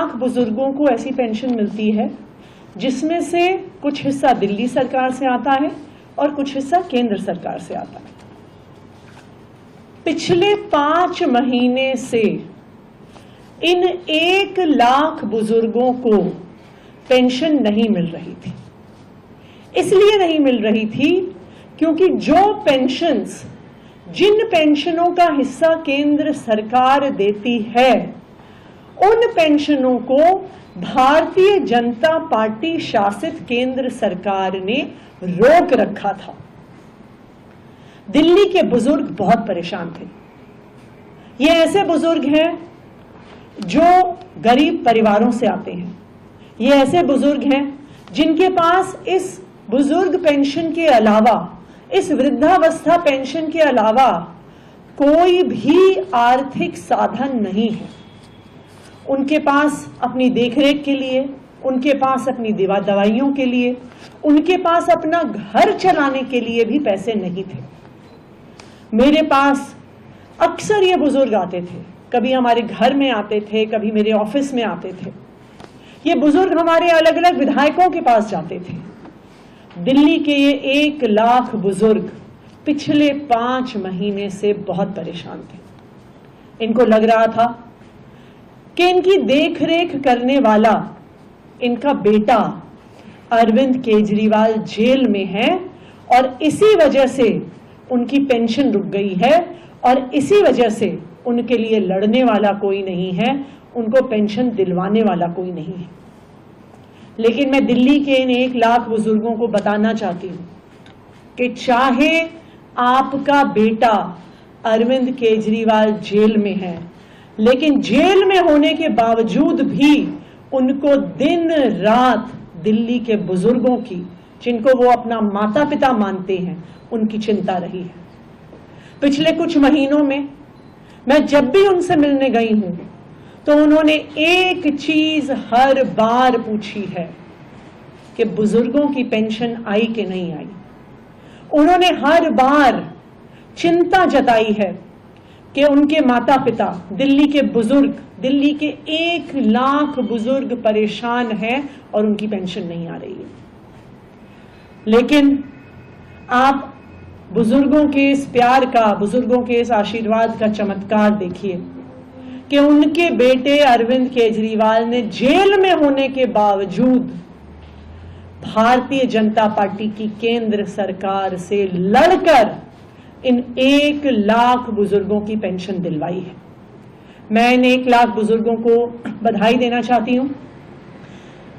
लाख बुजुर्गों को ऐसी पेंशन मिलती है जिसमें से कुछ हिस्सा दिल्ली सरकार से आता है और कुछ हिस्सा केंद्र सरकार से आता है। पिछले 5 महीने से इन 1 लाख बुजुर्गों को पेंशन नहीं मिल रही थी। इसलिए नहीं मिल रही थी क्योंकि जिन पेंशनों का हिस्सा केंद्र सरकार देती है, उन पेंशनों को भारतीय जनता पार्टी शासित केंद्र सरकार ने रोक रखा था। दिल्ली के बुजुर्ग बहुत परेशान थे। ये ऐसे बुजुर्ग हैं जो गरीब परिवारों से आते हैं। ये ऐसे बुजुर्ग हैं जिनके पास इस बुजुर्ग पेंशन के अलावा, इस वृद्धावस्था पेंशन के अलावा कोई भी आर्थिक साधन नहीं है। उनके पास अपनी देखरेख के लिए, उनके पास अपनी दवाइयों के लिए, उनके पास अपना घर चलाने के लिए भी पैसे नहीं थे। मेरे पास अक्सर ये बुजुर्ग आते थे, कभी हमारे घर में आते थे, कभी मेरे ऑफिस में आते थे। ये बुजुर्ग हमारे अलग अलग विधायकों के पास जाते थे। दिल्ली के ये 1 लाख बुजुर्ग पिछले 5 महीने से बहुत परेशान थे। इनको लग रहा था कि इनकी देखरेख करने वाला इनका बेटा अरविंद केजरीवाल जेल में है और इसी वजह से उनकी पेंशन रुक गई है और इसी वजह से उनके लिए लड़ने वाला कोई नहीं है, उनको पेंशन दिलवाने वाला कोई नहीं है। लेकिन मैं दिल्ली के इन 1 लाख बुजुर्गों को बताना चाहती हूं कि चाहे आपका बेटा अरविंद केजरीवाल जेल में है, लेकिन जेल में होने के बावजूद भी उनको दिन रात दिल्ली के बुजुर्गों की, जिनको वो अपना माता पिता मानते हैं, उनकी चिंता रही है। पिछले कुछ महीनों में मैं जब भी उनसे मिलने गई हूं तो उन्होंने एक चीज हर बार पूछी है कि बुजुर्गों की पेंशन आई कि नहीं आई। उन्होंने हर बार चिंता जताई है कि उनके माता पिता, दिल्ली के बुजुर्ग, दिल्ली के 1 लाख बुजुर्ग परेशान हैं और उनकी पेंशन नहीं आ रही है। लेकिन आप बुजुर्गों के इस प्यार का, बुजुर्गों के इस आशीर्वाद का चमत्कार देखिए कि उनके बेटे अरविंद केजरीवाल ने जेल में होने के बावजूद भारतीय जनता पार्टी की केंद्र सरकार से लड़कर इन 1 लाख बुजुर्गों की पेंशन दिलवाई है। मैं इन 1 लाख बुजुर्गों को बधाई देना चाहती हूं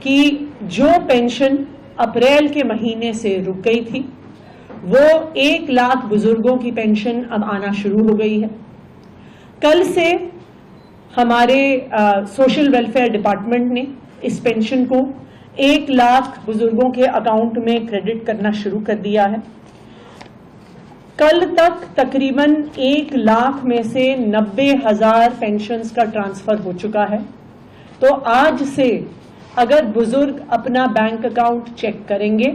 कि जो पेंशन अप्रैल के महीने से रुक गई थी, वो 1 लाख बुजुर्गों की पेंशन अब आना शुरू हो गई है। कल से हमारे सोशल वेलफेयर डिपार्टमेंट ने इस पेंशन को 1 लाख बुजुर्गों के अकाउंट में क्रेडिट करना शुरू कर दिया है। कल तक तकरीबन 1 लाख में से 90,000 पेंशन्स का ट्रांसफर हो चुका है। तो आज से अगर बुजुर्ग अपना बैंक अकाउंट चेक करेंगे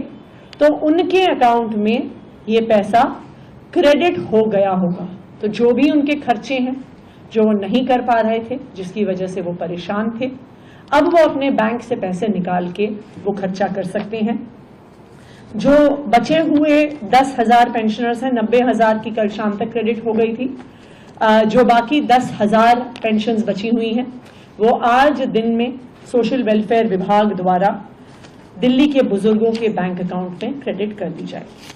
तो उनके अकाउंट में ये पैसा क्रेडिट हो गया होगा। तो जो भी उनके खर्चे हैं, जो वो नहीं कर पा रहे थे, जिसकी वजह से वो परेशान थे, अब वो अपने बैंक से पैसे निकाल के वो खर्चा कर सकते हैं। जो बचे हुए 10,000 पेंशनर्स हैं, 90,000 की कल शाम तक क्रेडिट हो गई थी। जो बाकी 10,000 पेंशन्स बची हुई हैं, वो आज दिन में सोशल वेलफेयर विभाग द्वारा दिल्ली के बुजुर्गों के बैंक अकाउंट में क्रेडिट कर दी जाएगी।